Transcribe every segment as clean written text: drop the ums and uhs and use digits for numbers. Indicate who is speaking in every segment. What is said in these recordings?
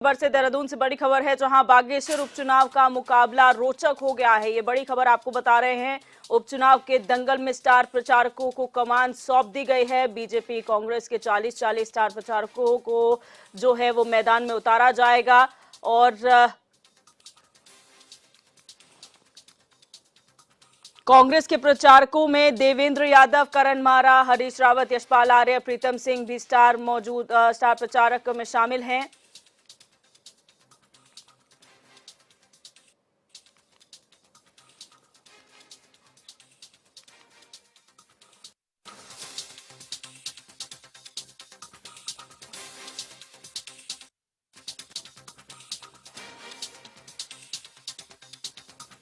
Speaker 1: खबर से देहरादून से बड़ी खबर है, जहां बागेश्वर उपचुनाव का मुकाबला रोचक हो गया है। ये बड़ी खबर आपको बता रहे हैं। उपचुनाव के दंगल में स्टार प्रचारकों को कमान सौंप दी गई है। बीजेपी कांग्रेस के 40 स्टार प्रचारकों को जो है वो मैदान में उतारा जाएगा। और कांग्रेस के प्रचारकों में देवेंद्र यादव, करण मारा, हरीश रावत, यशपाल आर्य, प्रीतम सिंह भी स्टार प्रचारक में शामिल हैं।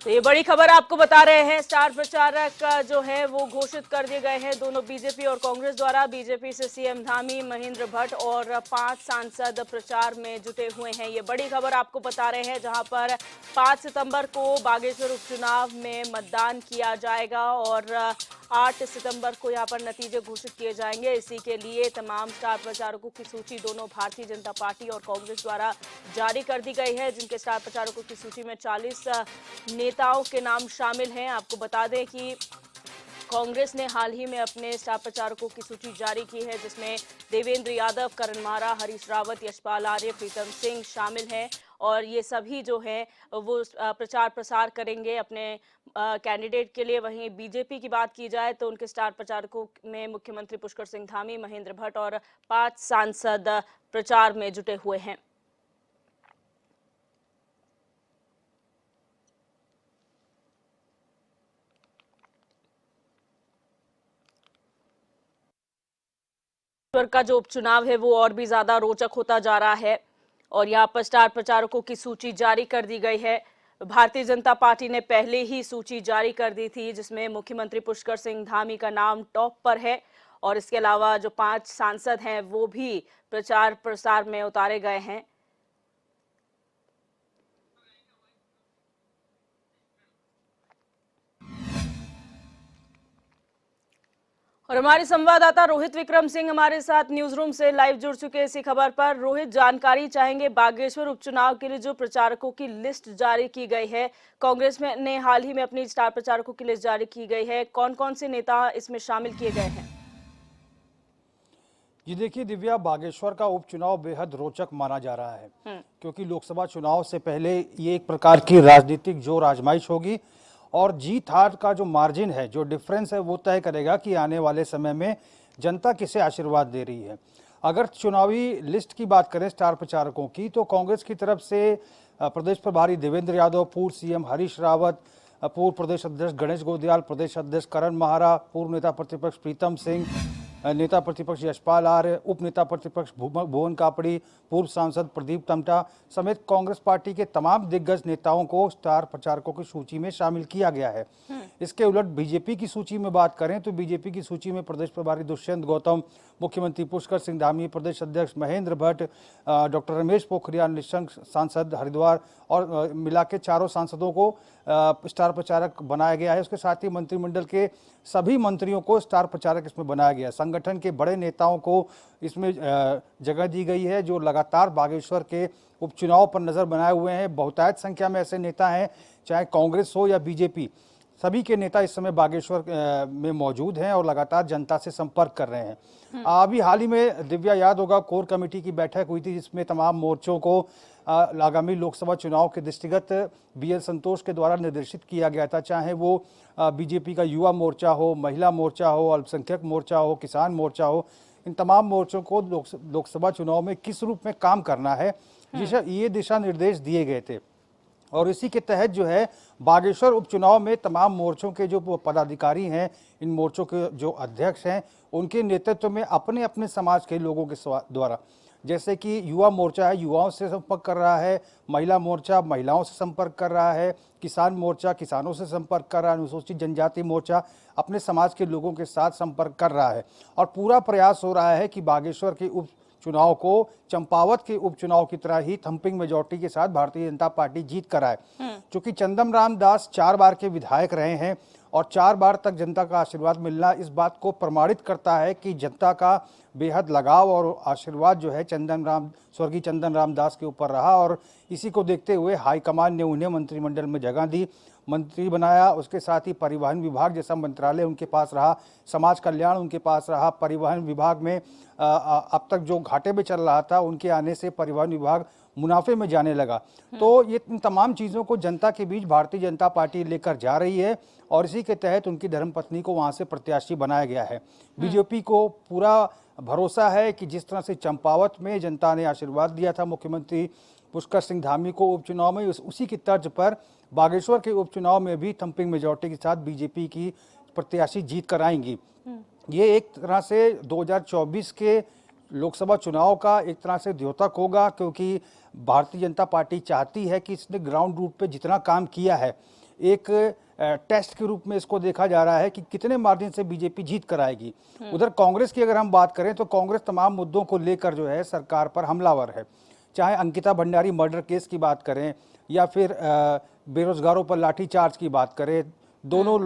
Speaker 1: तो ये बड़ी खबर आपको बता रहे हैं। स्टार प्रचारक जो है वो घोषित कर दिए गए हैं दोनों बीजेपी और कांग्रेस द्वारा। बीजेपी से सीएम धामी, महेंद्र भट्ट और 5 सांसद प्रचार में जुटे हुए हैं। ये बड़ी खबर आपको बता रहे हैं, जहां पर 5 सितंबर को बागेश्वर उपचुनाव में मतदान किया जाएगा और 8 सितंबर को यहां पर नतीजे घोषित किए जाएंगे। इसी के लिए तमाम स्टार प्रचारकों की सूची दोनों भारतीय जनता पार्टी और कांग्रेस द्वारा जारी कर दी गई है, जिनके स्टार प्रचारकों की सूची में 40 नेताओं के नाम शामिल हैं। आपको बता दें कि कांग्रेस ने हाल ही में अपने स्टार प्रचारकों की सूची जारी की है, जिसमें देवेंद्र यादव, करण मारा, हरीश रावत, यशपाल आर्य, प्रीतम सिंह शामिल हैं। और ये सभी जो हैं वो प्रचार प्रसार करेंगे अपने कैंडिडेट के लिए। वहीं बीजेपी की बात की जाए तो उनके स्टार प्रचारकों में मुख्यमंत्री पुष्कर सिंह धामी, महेंद्र भट्ट और 5 सांसद प्रचार में जुटे हुए हैं। का जो उपचुनाव है वो और भी ज्यादा रोचक होता जा रहा है और यहाँ पर स्टार प्रचारकों की सूची जारी कर दी गई है। भारतीय जनता पार्टी ने पहले ही सूची जारी कर दी थी, जिसमें मुख्यमंत्री पुष्कर सिंह धामी का नाम टॉप पर है और इसके अलावा जो 5 सांसद हैं वो भी प्रचार प्रसार में उतारे गए हैं। और हमारे संवाददाता रोहित विक्रम सिंह हमारे साथ न्यूज रूम से लाइव जुड़ चुके हैं इसी खबर पर। रोहित, जानकारी चाहेंगे बागेश्वर उपचुनाव के लिए जो प्रचारकों की लिस्ट जारी की गई है, कांग्रेस में ने हाल ही में अपनी स्टार प्रचारकों की लिस्ट जारी की गई है, कौन कौन से नेता इसमें शामिल किए गए हैं?
Speaker 2: जी देखिए दिव्या, बागेश्वर का उपचुनाव बेहद रोचक माना जा रहा है क्योंकि लोकसभा चुनाव से पहले ये एक प्रकार की राजनीतिक जोर आजमाइश होगी और जीत हार का जो मार्जिन है, जो डिफरेंस है, वो तय करेगा कि आने वाले समय में जनता किसे आशीर्वाद दे रही है। अगर चुनावी लिस्ट की बात करें स्टार प्रचारकों की, तो कांग्रेस की तरफ से प्रदेश प्रभारी देवेंद्र यादव, पूर्व सीएम हरीश रावत, पूर्व प्रदेश अध्यक्ष गणेश गोदियाल, प्रदेश अध्यक्ष करण माहरा, पूर्व नेता प्रतिपक्ष प्रीतम सिंह, नेता प्रतिपक्ष यशपाल आर्य, उप नेता प्रतिपक्ष भुवन कापड़ी, पूर्व सांसद प्रदीप टमटा समेत कांग्रेस पार्टी के तमाम दिग्गज नेताओं को स्टार प्रचारकों की सूची में शामिल किया गया है। इसके उलट बीजेपी की सूची में बात करें तो बीजेपी की सूची में प्रदेश प्रभारी दुष्यंत गौतम, मुख्यमंत्री पुष्कर सिंह धामी, प्रदेश अध्यक्ष महेंद्र भट्ट, डॉक्टर रमेश पोखरियाल निशंक सांसद हरिद्वार और मिला के 4 सांसदों को स्टार प्रचारक बनाया गया है। उसके साथ ही मंत्रिमंडल के सभी मंत्रियों को स्टार प्रचारक इसमें बनाया गया है। संगठन के बड़े नेताओं को इसमें जगह दी गई है, जो लगातार बागेश्वर के उपचुनाव पर नजर बनाए हुए हैं। बहुतायत संख्या में ऐसे नेता हैं, चाहे कांग्रेस हो या बीजेपी, सभी के नेता इस समय बागेश्वर में मौजूद हैं और लगातार जनता से संपर्क कर रहे हैं। अभी हाल ही में दिव्या याद होगा, कोर कमेटी की बैठक हुई थी, जिसमें तमाम मोर्चों को आगामी लोकसभा चुनाव के दृष्टिगत बीएल संतोष के द्वारा निर्देशित किया गया था। चाहे वो बीजेपी का युवा मोर्चा हो, महिला मोर्चा हो, अल्पसंख्यक मोर्चा हो, किसान मोर्चा हो, इन तमाम मोर्चों को लोकसभा चुनाव में किस रूप में काम करना है, ये दिशा निर्देश दिए गए थे। और इसी के तहत जो है बागेश्वर उपचुनाव में तमाम मोर्चों के जो पदाधिकारी हैं, इन मोर्चों के जो अध्यक्ष हैं, उनके नेतृत्व में अपने अपने समाज के लोगों के द्वारा, जैसे कि युवा मोर्चा है, युवाओं से संपर्क कर रहा है, महिला मोर्चा महिलाओं से संपर्क कर रहा है, किसान मोर्चा किसानों से संपर्क कर रहा है, अनुसूचित जनजाति मोर्चा अपने समाज के लोगों के साथ संपर्क कर रहा है। और पूरा प्रयास हो रहा है कि बागेश्वर के उपचुनाव को चंपावत के उपचुनाव की तरह ही थंपिंग मेजॉरिटी के साथ भारतीय जनता पार्टी जीत कर आए। चूंकि चंदम राम दास 4 बार के विधायक रहे हैं और 4 बार तक जनता का आशीर्वाद मिलना इस बात को प्रमाणित करता है कि जनता का बेहद लगाव और आशीर्वाद जो है स्वर्गीय चंदन राम दास के ऊपर रहा। और इसी को देखते हुए हाईकमान ने उन्हें मंत्रिमंडल में जगह दी, मंत्री बनाया। उसके साथ ही परिवहन विभाग जैसा मंत्रालय उनके पास रहा, समाज कल्याण उनके पास रहा। परिवहन विभाग में अब तक जो घाटे में चल रहा था, उनके आने से परिवहन विभाग मुनाफे में जाने लगा। तो ये इन तमाम चीज़ों को जनता के बीच भारतीय जनता पार्टी लेकर जा रही है और इसी के तहत उनकी धर्मपत्नी को वहाँ से प्रत्याशी बनाया गया है। बीजेपी को पूरा भरोसा है कि जिस तरह से चंपावत में जनता ने आशीर्वाद दिया था मुख्यमंत्री पुष्कर सिंह धामी को उपचुनाव में, उसी की तर्ज पर बागेश्वर के उपचुनाव में भी थंपिंग मेजॉरिटी के साथ बीजेपी की प्रत्याशी जीत कर आएंगी। ये एक तरह से 2024 के लोकसभा चुनाव का एक तरह से द्योतक होगा, क्योंकि भारतीय जनता पार्टी चाहती है कि इसने ग्राउंड रूट पे जितना काम किया है, एक टेस्ट के रूप में इसको देखा जा रहा है कि कितने मार्जिन से बीजेपी जीत कर आएगी। उधर कांग्रेस की अगर हम बात करें तो कांग्रेस तमाम मुद्दों को लेकर जो है सरकार पर हमलावर है। चाहे अंकिता भंडारी मर्डर केस की बात करें या फिर बेरोजगारों पर लाठीचार्ज की बात करें, दोनों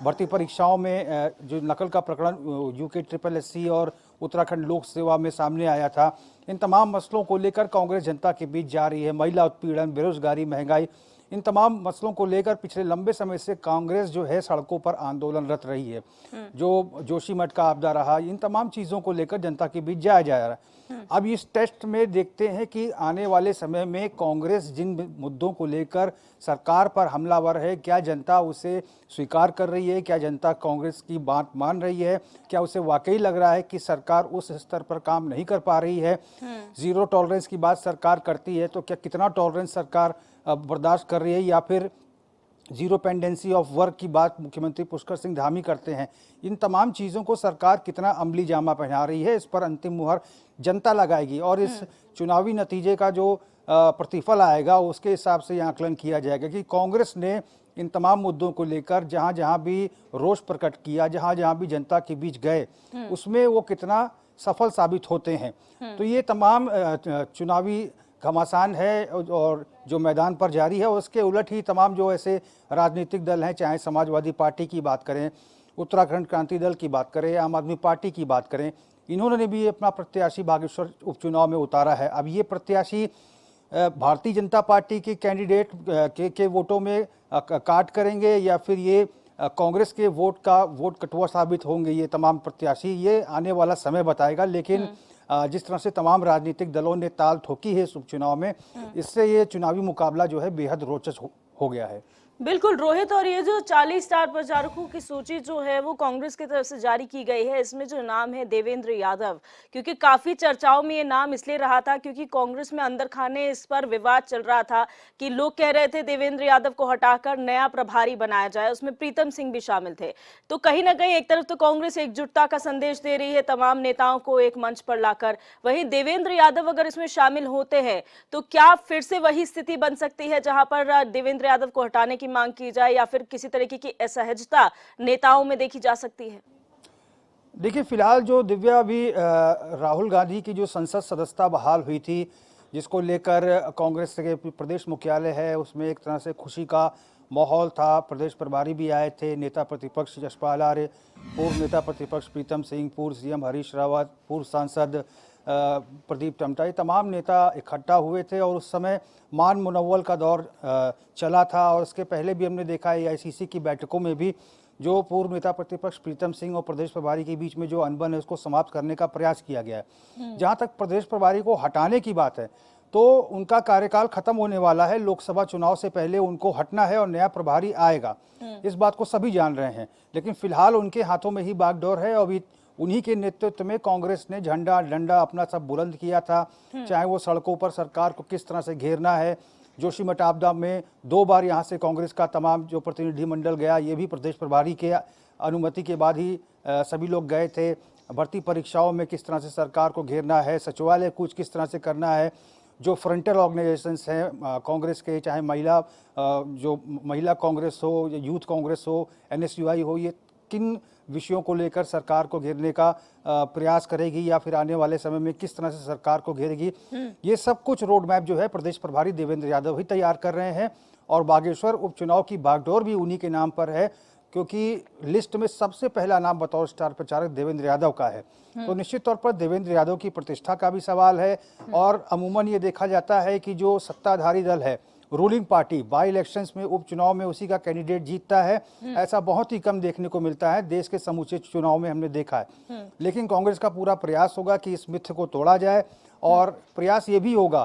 Speaker 2: भर्ती परीक्षाओं में जो नकल का प्रकरण UKSSC और उत्तराखंड लोक सेवा में सामने आया था, इन तमाम मसलों को लेकर कांग्रेस जनता के बीच जा रही है। महिला उत्पीड़न, बेरोजगारी, महंगाई, इन तमाम मसलों को लेकर पिछले लंबे समय से कांग्रेस जो है सड़कों पर आंदोलनरत रही है। जो जोशीमठ का आपदा रहा, इन तमाम चीज़ों को लेकर जनता के बीच जाया जा रहा है। अब इस टेस्ट में देखते हैं कि आने वाले समय में कांग्रेस जिन मुद्दों को लेकर सरकार पर हमलावर है, क्या जनता उसे स्वीकार कर रही है, क्या जनता कांग्रेस की बात मान रही है, क्या उसे वाकई लग रहा है कि सरकार उस स्तर पर काम नहीं कर पा रही है। जीरो टॉलरेंस की बात सरकार करती है तो क्या कितना टॉलरेंस सरकार बर्दाश्त कर रही है, या फिर जीरो पेंडेंसी ऑफ वर्क की बात मुख्यमंत्री पुष्कर सिंह धामी करते हैं। इन तमाम चीज़ों को सरकार कितना अमली जामा पहना रही है, इस पर अंतिम मुहर जनता लगाएगी और इस चुनावी नतीजे का जो प्रतिफल आएगा उसके हिसाब से यह आकलन किया जाएगा कि कांग्रेस ने इन तमाम मुद्दों को लेकर जहां जहां भी रोष प्रकट किया, जहां जहां भी जनता के बीच गए, उसमें वो कितना सफल साबित होते हैं। तो ये तमाम चुनावी घमासान है और जो मैदान पर जारी है, उसके उलट ही तमाम जो ऐसे राजनीतिक दल हैं, चाहे समाजवादी पार्टी की बात करें, उत्तराखंड क्रांति दल की बात करें, आम आदमी पार्टी की बात करें, इन्होंने भी अपना प्रत्याशी बागेश्वर उपचुनाव में उतारा है। अब ये प्रत्याशी भारतीय जनता पार्टी के कैंडिडेट के वोटों में काट करेंगे या फिर ये कांग्रेस के वोट कटुआ साबित होंगे, ये तमाम प्रत्याशी, ये आने वाला समय बताएगा। लेकिन जिस तरह से तमाम राजनीतिक दलों ने ताल ठोकी है इस उपचुनाव में, इससे ये चुनावी मुकाबला जो है बेहद रोचक हो गया है।
Speaker 1: बिल्कुल रोहित, और ये जो 40 स्टार प्रचारकों की सूची जो है वो कांग्रेस की तरफ से जारी की गई है, इसमें जो नाम है देवेंद्र यादव, क्योंकि काफी चर्चाओं में ये नाम इसलिए रहा था क्योंकि कांग्रेस में अंदर खाने इस पर विवाद चल रहा था कि लोग कह रहे थे देवेंद्र यादव को हटाकर नया प्रभारी बनाया जाए, उसमें प्रीतम सिंह भी शामिल थे। तो कहीं ना कहीं एक तरफ तो कांग्रेस एकजुटता का संदेश दे रही है तमाम नेताओं को एक मंच पर लाकर, वहीं देवेंद्र यादव अगर इसमें शामिल होते हैं तो क्या फिर से वही स्थिति बन सकती है जहां पर देवेंद्र यादव को हटाने की मांग की जाए, या फिर किसी तरीके की असहजता नेताओं में देखी जा सकती है?
Speaker 2: देखिए, फिलहाल जो दिव्या अभी राहुल गांधी की जो संसद सदस्यता बहाल हुई थी, जिसको लेकर कांग्रेस के प्रदेश मुख्यालय है उसमें एक तरह से खुशी का माहौल था। प्रदेश प्रभारी भी आए थे, नेता प्रतिपक्ष यशपाल आर्य, पूर्व नेता प्रतिपक्ष प्रीतम सिंह, पूर्व CM हरीश रावत, पूर्व सांसद प्रदीप टमटा, ये तमाम नेता इकट्ठा हुए थे और उस समय मान मुनव्वल का दौर चला था। और इसके पहले भी हमने देखा है AICC की बैठकों में भी जो पूर्व नेता प्रतिपक्ष प्रीतम सिंह और प्रदेश प्रभारी के बीच में जो अनबन है उसको समाप्त करने का प्रयास किया गया है। जहां तक प्रदेश प्रभारी को हटाने की बात है तो उनका कार्यकाल खत्म होने वाला है, लोकसभा चुनाव से पहले उनको हटना है और नया प्रभारी आएगा, इस बात को सभी जान रहे हैं। लेकिन फिलहाल उनके हाथों में ही बागडोर है। अभी उन्हीं के नेतृत्व में कांग्रेस ने झंडा डंडा अपना सब बुलंद किया था, चाहे वो सड़कों पर सरकार को किस तरह से घेरना है। जोशीमठ आपदा में 2 बार यहाँ से कांग्रेस का तमाम जो प्रतिनिधिमंडल गया, ये भी प्रदेश प्रभारी के अनुमति के बाद ही सभी लोग गए थे। भर्ती परीक्षाओं में किस तरह से सरकार को घेरना है, सचिवालय कुछ किस तरह से करना है, जो फ्रंटल ऑर्गेनाइजेशंस हैं कांग्रेस के, चाहे महिला कांग्रेस हो या यूथ कांग्रेस हो, NSUI हो, ये किन विषयों को लेकर सरकार को घेरने का प्रयास करेगी या फिर आने वाले समय में किस तरह से सरकार को घेरेगी, ये सब कुछ रोड मैप जो है प्रदेश प्रभारी देवेंद्र यादव ही तैयार कर रहे हैं। और बागेश्वर उपचुनाव की बागडोर भी उन्हीं के नाम पर है, क्योंकि लिस्ट में सबसे पहला नाम बतौर स्टार प्रचारक देवेंद्र यादव का है। तो निश्चित तौर पर देवेंद्र यादव की प्रतिष्ठा का भी सवाल है और अमूमन ये देखा जाता है कि जो सत्ताधारी दल है, रूलिंग पार्टी, बाई इलेक्शंस में, उपचुनाव में उसी का कैंडिडेट जीतता है। ऐसा बहुत ही कम देखने को मिलता है, देश के समूचे चुनाव में हमने देखा है। लेकिन कांग्रेस का पूरा प्रयास होगा कि इस मिथ को तोड़ा जाए और प्रयास ये भी होगा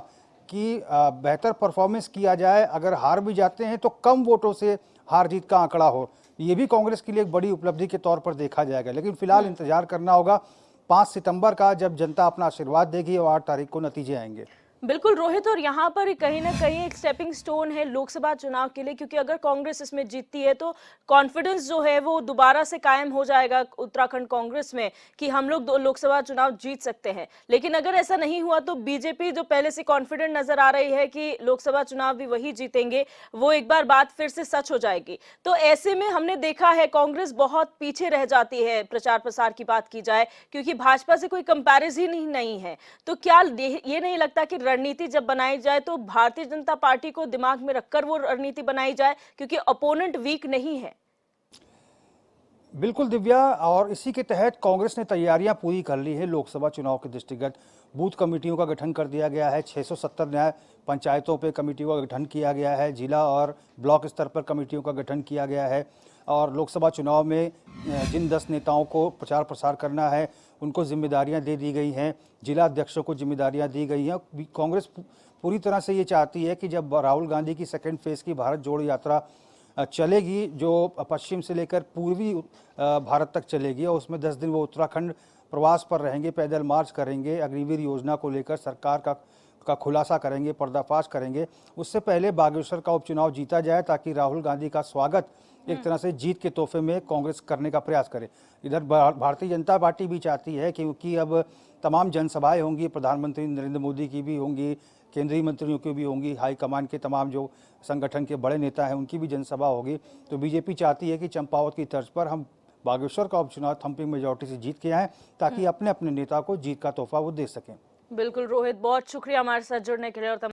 Speaker 2: कि बेहतर परफॉर्मेंस किया जाए। अगर हार भी जाते हैं तो कम वोटों से हार जीत का आंकड़ा हो, ये भी कांग्रेस के लिए एक बड़ी उपलब्धि के तौर पर देखा जाएगा। लेकिन फिलहाल इंतजार करना होगा 5 सितंबर का, जब जनता अपना आशीर्वाद देगी और 8 तारीख को नतीजे आएंगे।
Speaker 1: बिल्कुल रोहित, और यहाँ पर कहीं ना कहीं एक स्टेपिंग स्टोन है लोकसभा चुनाव के लिए, क्योंकि अगर कांग्रेस इसमें जीतती है तो कॉन्फिडेंस जो है वो दोबारा से कायम हो जाएगा उत्तराखंड कांग्रेस में कि हम लोग लोकसभा चुनाव जीत सकते हैं। लेकिन अगर ऐसा नहीं हुआ तो बीजेपी जो पहले से कॉन्फिडेंट नजर आ रही है कि लोकसभा चुनाव भी वही जीतेंगे, वो एक बार बात फिर से सच हो जाएगी। तो ऐसे में हमने देखा है कांग्रेस बहुत पीछे रह जाती है प्रचार प्रसार की बात की जाए, क्योंकि भाजपा से कोई कंपैरिजन ही नहीं है। तो क्या ये नहीं लगता कि रणनीति जब बनाई जाए तो भारतीय जनता पार्टी को दिमाग में रखकर वो रणनीति बनाई जाए, क्योंकि अपोनेंट वीक नहीं है?
Speaker 2: बिल्कुल दिव्या, और इसी के तहत कांग्रेस ने तैयारियां पूरी कर ली है। लोकसभा चुनाव के दृष्टिगत बूथ कमेटियों का गठन कर दिया गया है। 670 न्याय पंचायतों पे कमेटियों का गठन किया गया है। जिला और ब्लॉक स्तर पर कमेटियों का गठन किया गया है। और लोकसभा चुनाव में जिन 10 नेताओं को प्रचार प्रसार करना है उनको जिम्मेदारियां दे दी गई हैं, जिला अध्यक्षों को जिम्मेदारियां दी गई हैं। कांग्रेस पूरी तरह से ये चाहती है कि जब राहुल गांधी की सेकेंड फेज़ की भारत जोड़ो यात्रा चलेगी, जो पश्चिम से लेकर पूर्वी भारत तक चलेगी, और उसमें 10 दिन वो उत्तराखंड प्रवास पर रहेंगे, पैदल मार्च करेंगे, अग्निवीर योजना को लेकर सरकार का खुलासा करेंगे, पर्दाफाश करेंगे। उससे पहले बागेश्वर का उपचुनाव जीता जाए ताकि राहुल गांधी का स्वागत एक तरह से जीत के तोहफे में कांग्रेस करने का प्रयास करे। इधर भारतीय जनता पार्टी भी चाहती है, क्योंकि अब तमाम जनसभाएं होंगी, प्रधानमंत्री नरेंद्र मोदी की भी होंगी, केंद्रीय मंत्रियों की भी होंगी, हाईकमान के तमाम जो संगठन के बड़े नेता हैं उनकी भी जनसभा होगी। तो बीजेपी चाहती है कि चंपावत की तर्ज पर हम बागेश्वर का उपचुनाव थम्पिंग मेजॉरिटी से जीत के आएँ, ताकि अपने अपने नेता को जीत का तोहफा वो दे सकें।
Speaker 1: बिल्कुल रोहित, बहुत शुक्रिया हमारे साथ जुड़ने के लिए और